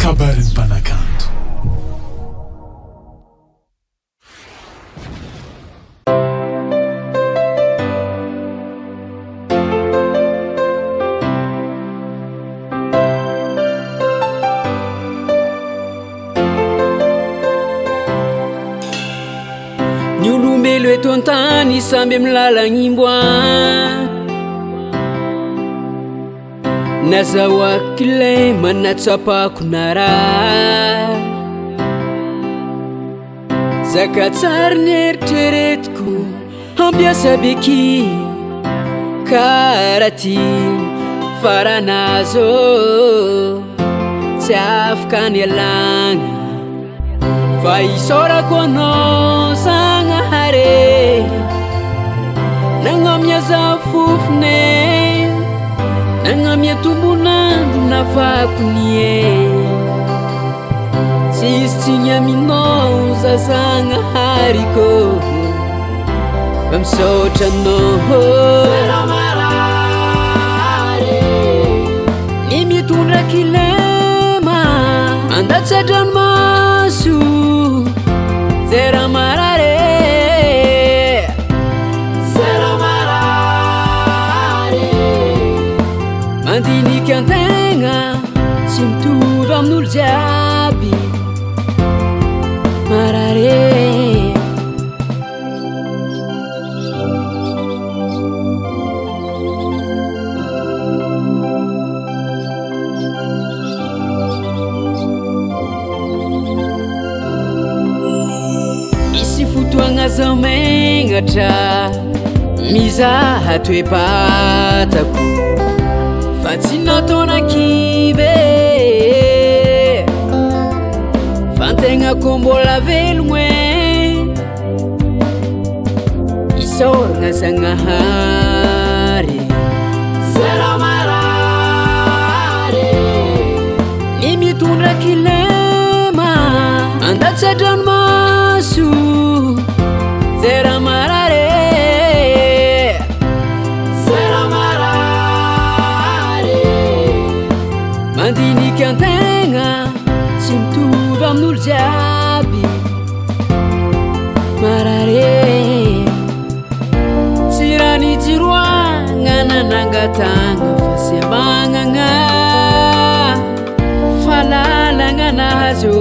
kabarin'ny mpanakanto. Ny olombelo eto an-tany samby amin'ny lalagnyimboan nazahoako ilay manatsapako nara zakatsary ny eritreretiko ampiasa beky karaty faranazo tsy afaka ny alagna fa isorako anao Zagnahary nagnamia zafofone nagnamia tombonandro nafako nie tsisy tsiny aminao za Zagnaharyko fa misaotra anao ny mitondra kilema andatsadranomaso Zera marare mandinika an-tegna tsy mitovy amin'olo jiaby marare fotoagna zaho megnatra mizaha toe-batako fa tsy nataonakivy fa antegnako mbola velogno isaoragna Zagnahary zera marary ny mitondra kilema andatsadranomaso Zera marare mandinika an-tegna tsy mitovy amin'olo jiaby marare tsy raha nijiroagna nanangatagna fa sy amagnagna falalagna nahazo